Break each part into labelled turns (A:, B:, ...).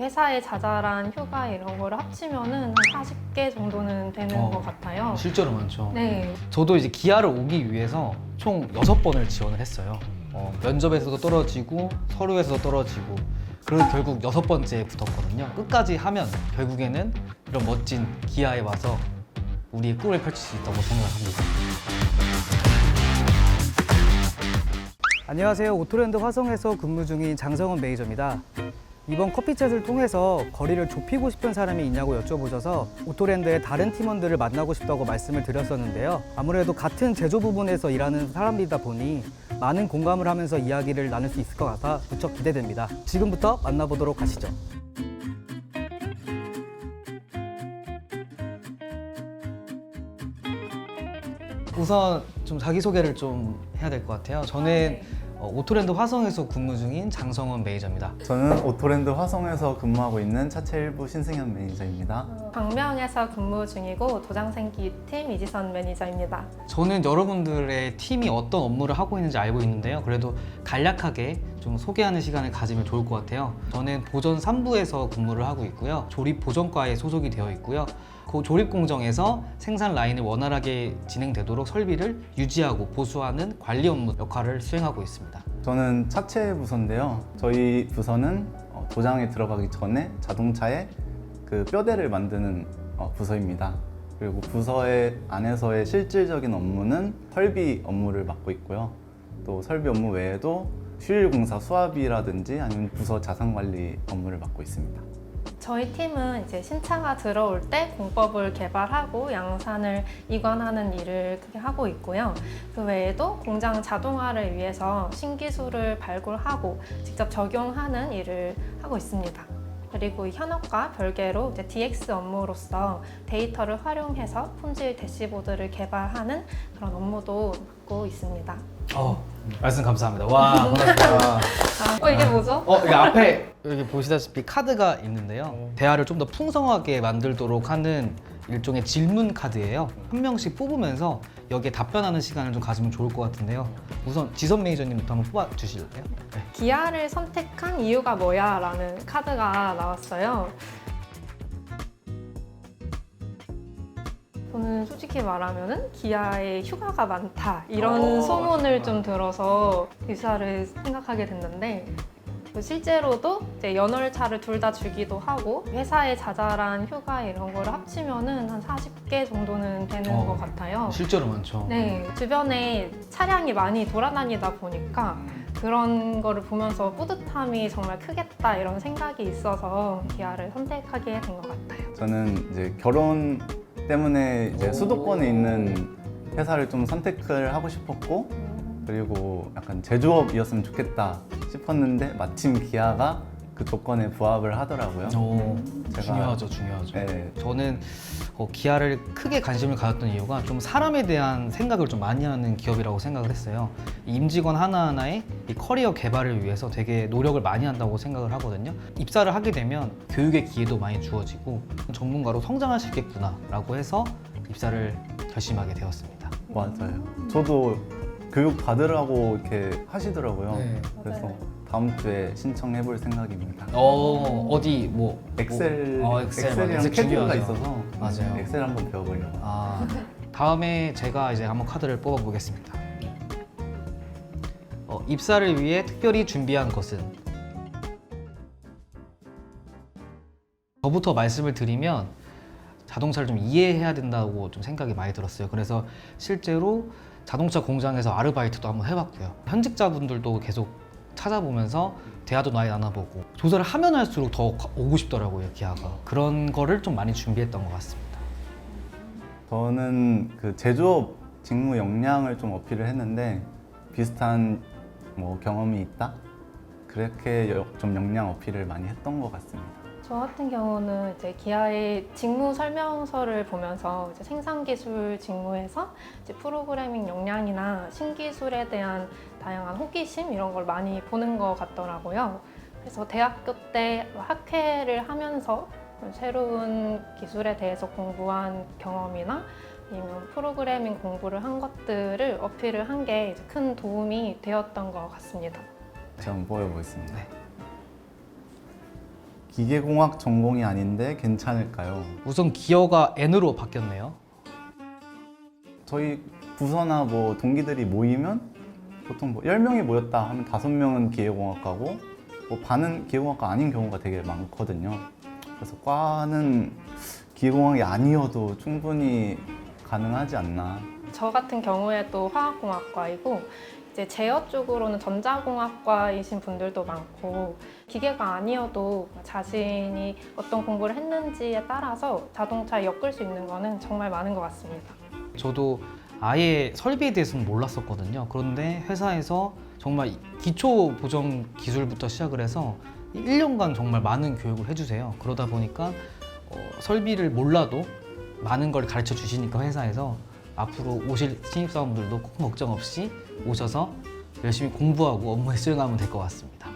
A: 회사의 자잘한 휴가 이런 거를 합치면은 한 40개 정도는 되는 것 같아요.
B: 실제로 많죠.
A: 네.
B: 저도 이제 기아를 오기 위해서 총 6번을 지원을 했어요. 면접에서도 떨어지고 서류에서도 떨어지고 그래서 결국 6번째에 붙었거든요. 끝까지 하면 결국에는 이런 멋진 기아에 와서 우리의 꿈을 펼칠 수 있다고 생각합니다.
C: 안녕하세요. 오토랜드 화성에서 근무 중인 장성원 매니저입니다. 이번 커피챗을 통해서 거리를 좁히고 싶은 사람이 있냐고 여쭤보셔서 오토랜드의 다른 팀원들을 만나고 싶다고 말씀을 드렸었는데요. 아무래도 같은 제조 부분에서 일하는 사람이다 보니 많은 공감을 하면서 이야기를 나눌 수 있을 것 같아 무척 기대됩니다. 지금부터 만나보도록 하시죠.
B: 우선 좀 자기소개를 좀 해야 될 것 같아요. 저는 오토랜드 화성에서 근무 중인 장성원 매니저입니다.
D: 저는 오토랜드 화성에서 근무하고 있는 차체 일부 신승현 매니저입니다.
A: 광명에서 근무 중이고 도장생기 팀 이지선 매니저입니다.
B: 저는 여러분들의 팀이 어떤 업무를 하고 있는지 알고 있는데요. 그래도 간략하게 좀 소개하는 시간을 가지면 좋을 것 같아요. 저는 보전 3부에서 근무를 하고 있고요. 조립 보전과에 소속이 되어 있고요. 그 조립 공정에서 생산 라인을 원활하게 진행되도록 설비를 유지하고 보수하는 관리 업무 역할을 수행하고 있습니다.
D: 저는 차체 부서인데요. 저희 부서는 도장에 들어가기 전에 자동차에 그 뼈대를 만드는 부서입니다. 그리고 부서의 안에서의 실질적인 업무는 설비 업무를 맡고 있고요. 또 설비 업무 외에도 휴일 공사 수압이라든지 아니면 부서 자산 관리 업무를 맡고 있습니다.
A: 저희 팀은 이제 신차가 들어올 때 공법을 개발하고 양산을 이관하는 일을 크게 하고 있고요. 그 외에도 공장 자동화를 위해서 신기술을 발굴하고 직접 적용하는 일을 하고 있습니다. 그리고 현업과 별개로 이제 DX 업무로서 데이터를 활용해서 품질 대시보드를 개발하는 그런 업무도 맡고 있습니다.
B: 말씀 감사합니다. 와, 반갑습니다.
A: 이게 뭐죠?
B: 여기 앞에 여기 보시다시피 카드가 있는데요. 대화를 좀 더 풍성하게 만들도록 하는 일종의 질문 카드예요. 한 명씩 뽑으면서 여기에 답변하는 시간을 좀 가지면 좋을 것 같은데요. 우선 지선 매니저님부터 한번 뽑아 주실래요? 네.
A: 기아를 선택한 이유가 뭐야? 라는 카드가 나왔어요. 저는 솔직히 말하면은 기아에 휴가가 많다 이런 소문을 좀 들어서 입사를 생각하게 됐는데 실제로도 이제 연월차를 둘 다 주기도 하고 회사의 자잘한 휴가 이런 거를 합치면은 한 40개 정도는 되는 것 같아요.
B: 실제로 많죠.
A: 네, 주변에 차량이 많이 돌아다니다 보니까 그런 거를 보면서 뿌듯함이 정말 크겠다 이런 생각이 있어서 기아를 선택하게 된 것 같아요.
D: 저는 이제 결혼 때문에 이제 수도권에 있는 회사를 좀 선택을 하고 싶었고, 그리고 약간 제조업이었으면 좋겠다 싶었는데 마침 기아가 그 조건에 부합을 하더라고요.
B: 중요하죠.
D: 네,
B: 저는 기아를 크게 관심을 가졌던 이유가 좀 사람에 대한 생각을 좀 많이 하는 기업이라고 생각을 했어요. 이 임직원 하나하나의 이 커리어 개발을 위해서 되게 노력을 많이 한다고 생각을 하거든요. 입사를 하게 되면 교육의 기회도 많이 주어지고 전문가로 성장할 수 있겠구나라고 해서 입사를 결심하게 되었습니다.
D: 맞아요. 저도 교육 받으라고 이렇게 하시더라고요.
B: 네.
D: 그래서 다음 주에 신청해 볼 생각입니다.
B: 어디 뭐
D: 엑셀이랑
B: 엑셀
D: 캐드가
B: 중요하죠.
D: 있어서
B: 맞아요.
D: 엑셀 한번 배워보려고.
B: 다음에 제가 이제 한번 카드를 뽑아보겠습니다. 입사를 위해 특별히 준비한 것은? 저부터 말씀을 드리면 자동차를 좀 이해해야 된다고 좀 생각이 많이 들었어요. 그래서 실제로 자동차 공장에서 아르바이트도 한번 해봤고요. 현직자분들도 계속 찾아보면서 대화도 많이 나눠보고 조사를 하면 할수록 더 오고 싶더라고요, 기아가. 그런 거를 좀 많이 준비했던 것 같습니다.
D: 저는 그 제조업 직무 역량을 좀 어필을 했는데 비슷한 뭐 경험이 있다? 그렇게 좀 역량 어필을 많이 했던 것 같습니다.
A: 저 같은 경우는 이제 기아의 직무 설명서를 보면서 이제 생산기술 직무에서 이제 프로그래밍 역량이나 신기술에 대한 다양한 호기심 이런 걸 많이 보는 것 같더라고요. 그래서 대학교 때 학회를 하면서 새로운 기술에 대해서 공부한 경험이나 아니면 프로그래밍 공부를 한 것들을 어필을 한 게 큰 도움이 되었던 것 같습니다.
D: 제가 한번 보여보겠습니다.
B: 네.
D: 기계공학 전공이 아닌데 괜찮을까요?
B: 우선 기어가 N으로 바뀌었네요.
D: 저희 부서나 뭐 동기들이 모이면 보통 뭐 10명이 모였다 하면 5명은 기계공학과고 뭐 반은 기계공학과 아닌 경우가 되게 많거든요. 그래서 과는 기계공학이 아니어도 충분히 가능하지 않나.
A: 저 같은 경우에도 화학공학과이고 이제 제어 쪽으로는 전자공학과이신 분들도 많고 기계가 아니어도 자신이 어떤 공부를 했는지에 따라서 자동차에 엮을 수 있는 거는 정말 많은 것 같습니다.
B: 저도 아예 설비에 대해서는 몰랐었거든요. 그런데 회사에서 정말 기초 보정 기술부터 시작을 해서 1년간 정말 많은 교육을 해주세요. 그러다 보니까 설비를 몰라도 많은 걸 가르쳐 주시니까 회사에서 앞으로 오실 신입사원들도 꼭 걱정 없이 오셔서 열심히 공부하고 업무에 수행하면 될 것 같습니다.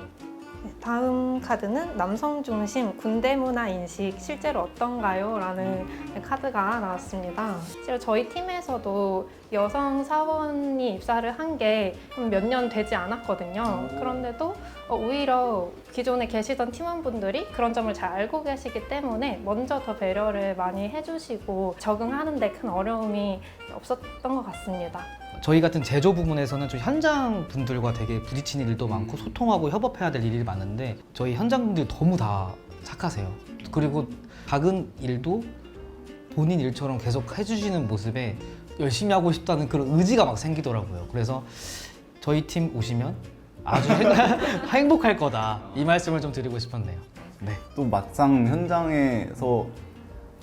A: 네, 다음 카드는 남성 중심 군대 문화 인식 실제로 어떤가요? 라는 카드가 나왔습니다. 실제로 저희 팀에서도 여성 사원이 입사를 한 게 몇 년 되지 않았거든요. 그런데도 오히려 기존에 계시던 팀원분들이 그런 점을 잘 알고 계시기 때문에 먼저 더 배려를 많이 해주시고 적응하는 데 큰 어려움이 없었던 것 같습니다.
B: 저희 같은 제조 부문에서는 좀 현장 분들과 되게 부딪히는 일도 많고 소통하고 협업해야 될 일이 많은데 저희 현장 분들이 너무 다 착하세요. 그리고 작은 일도 본인 일처럼 계속 해주시는 모습에 열심히 하고 싶다는 그런 의지가 막 생기더라고요. 그래서 저희 팀 오시면 아주 행복할 거다 이 말씀을 좀 드리고 싶었네요. 네.
D: 또 막상 현장에서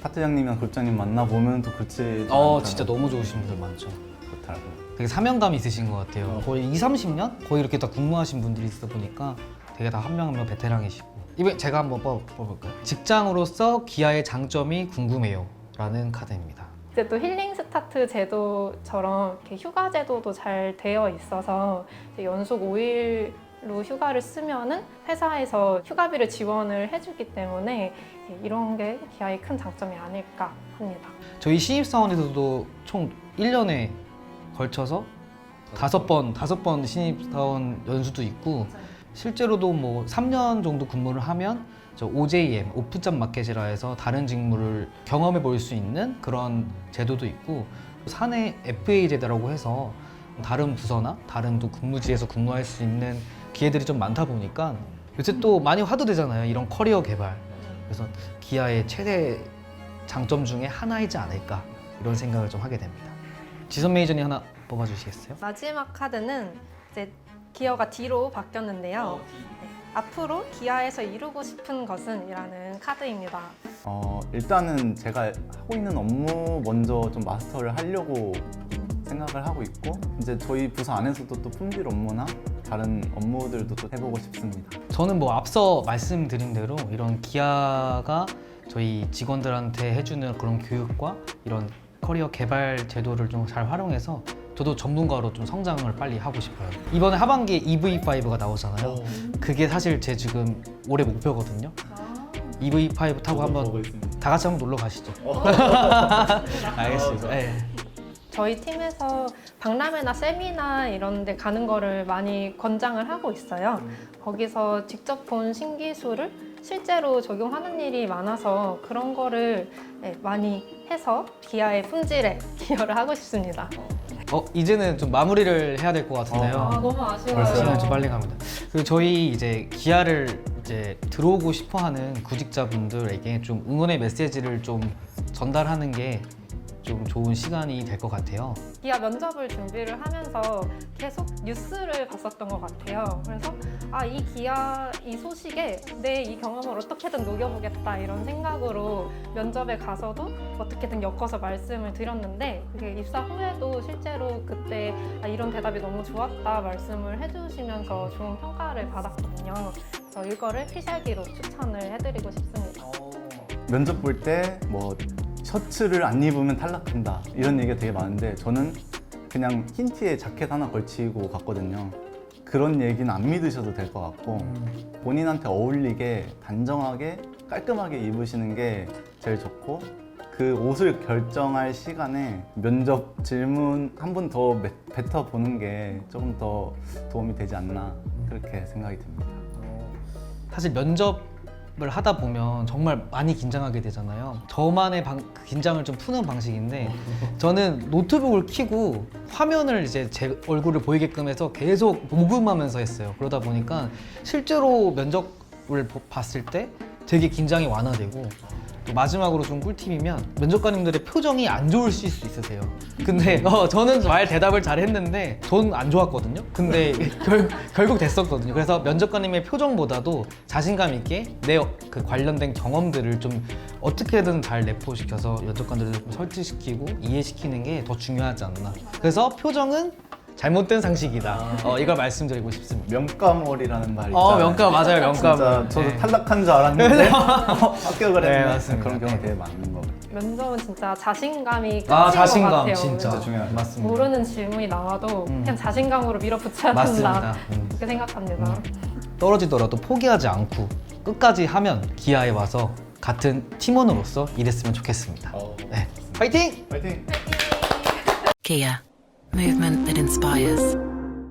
D: 파트장님이나 그룹장님 만나보면 또 그렇지
B: 진짜 너무 좋으신 분들 많죠.
D: 그렇더라고요.
B: 되게 사명감이 있으신 것 같아요. 거의 20-30년? 거의 이렇게 다 근무하신 분들이 있다 보니까 되게 다 한 명 한 명 베테랑이시고. 이번에 제가 한번 뽑아볼까요? 직장으로서 기아의 장점이 궁금해요 라는 카드입니다.
A: 이제 또 힐링 스타트 제도처럼 이렇게 휴가 제도도 잘 되어 있어서 이제 연속 5일로 휴가를 쓰면은 회사에서 휴가비를 지원을 해주기 때문에 이런 게 기아의 큰 장점이 아닐까 합니다.
B: 저희 신입사원에서도 총 1년에 걸쳐서 5번 신입사원 연수도 있고 실제로도 뭐 3년 정도 근무를 하면 저 OJM, 오프잡 마켓이라 해서 다른 직무를 경험해 볼 수 있는 그런 제도도 있고 사내 FA 제도라고 해서 다른 부서나 다른 또 근무지에서 근무할 수 있는 기회들이 좀 많다 보니까 요새 또 많이 화두되잖아요. 이런 커리어 개발. 그래서 기아의 최대 장점 중에 하나이지 않을까 이런 생각을 좀 하게 됩니다. 지선 매니저님 하나 뽑아주시겠어요?
A: 마지막 카드는 이제 기어가 D로 바뀌었는데요. 네, 앞으로 기아에서 이루고 싶은 것은? 이라는 카드입니다.
D: 일단은 제가 하고 있는 업무 먼저 좀 마스터를 하려고 생각을 하고 있고 이제 저희 부서 안에서도 또 품질 업무나 다른 업무들도 또 해보고 싶습니다.
B: 저는 뭐 앞서 말씀드린 대로 이런 기아가 저희 직원들한테 해주는 그런 교육과 이런 커리어 개발 제도를 좀 잘 활용해서 저도 전문가로 좀 성장을 빨리 하고 싶어요. 이번에 하반기에 EV5가 나오잖아요. 그게 사실 제 지금 올해 목표거든요. EV5 타고 한번 다 같이 한번 놀러 가시죠. 알겠습니다. 네.
A: 저희 팀에서 박람회나 세미나 이런 데 가는 거를 많이 권장을 하고 있어요. 거기서 직접 본 신기술을 실제로 적용하는 일이 많아서 그런 거를 많이 해서 기아의 품질에 기여를 하고 싶습니다.
B: 이제는 좀 마무리를 해야 될 것 같은데요.
A: 너무 아쉬워요.
D: 벌써요?
B: 시간이 좀 빨리 갑니다. 그리고 저희 이제 기아를 이제 들어오고 싶어하는 구직자분들에게 좀 응원의 메시지를 좀 전달하는 게 좀 좋은 시간이 될 것 같아요.
A: 기아 면접을 준비를 하면서 계속 뉴스를 봤었던 것 같아요. 그래서 이 기아 이 소식에 내 이 경험을 어떻게든 녹여보겠다 이런 생각으로 면접에 가서도 어떻게든 엮어서 말씀을 드렸는데 그게 입사 후에도 실제로 그때 이런 대답이 너무 좋았다 말씀을 해주시면서 좋은 평가를 받았거든요. 그래서 이거를 필살기로 추천을 해드리고 싶습니다.
D: 면접 볼 때 뭐 셔츠를 안 입으면 탈락한다 이런 얘기가 되게 많은데 저는 그냥 흰 티에 자켓 하나 걸치고 갔거든요. 그런 얘기는 안 믿으셔도 될 것 같고 본인한테 어울리게 단정하게 깔끔하게 입으시는 게 제일 좋고 그 옷을 결정할 시간에 면접 질문 한 번 더 뱉어보는 게 조금 더 도움이 되지 않나 그렇게 생각이 듭니다.
B: 사실 면접 면접을 하다 보면 정말 많이 긴장하게 되잖아요. 저만의 그 긴장을 좀 푸는 방식인데 저는 노트북을 켜고 화면을 이제 제 얼굴을 보이게끔 해서 계속 녹음하면서 했어요. 그러다 보니까 실제로 면접을 봤을 때 되게 긴장이 완화되고, 또 마지막으로 좀 꿀팁이면 면접관님들의 표정이 안 좋으실 수 있으세요. 근데 저는 말 대답을 잘 했는데 전 안 좋았거든요. 근데 결국 됐었거든요. 그래서 면접관님의 표정보다도 자신감 있게 내 그 관련된 경험들을 좀 어떻게든 잘 내포시켜서 면접관들을 좀 설득시키고 이해시키는 게 더 중요하지 않나. 그래서 표정은 잘못된 상식이다. 이걸 말씀드리고 싶습니다.
D: 명과몰이라는 말이 있잖아요.
B: 명과 맞아요. 명과.
D: 진짜 저도 탈락한 줄 알았는데 합격을
B: 네,
D: 했네.
B: 맞습니다.
D: 그런 경우 되게 많은 것 같아요.
A: 면접은 진짜 자신감이 끝인
B: 자신감
A: 것 같아요.
B: 진짜
D: 진짜 중요하죠.
B: 맞습니다.
A: 모르는 질문이 나와도 그냥 자신감으로 밀어붙여야
B: 맞습니다.
A: 된다. 그렇게 생각합니다.
B: 떨어지더라도 포기하지 않고 끝까지 하면 기아에 와서 같은 팀원으로서 일했으면 좋겠습니다. 네. 파이팅!
D: 파이팅!
E: Kia, movement that inspires.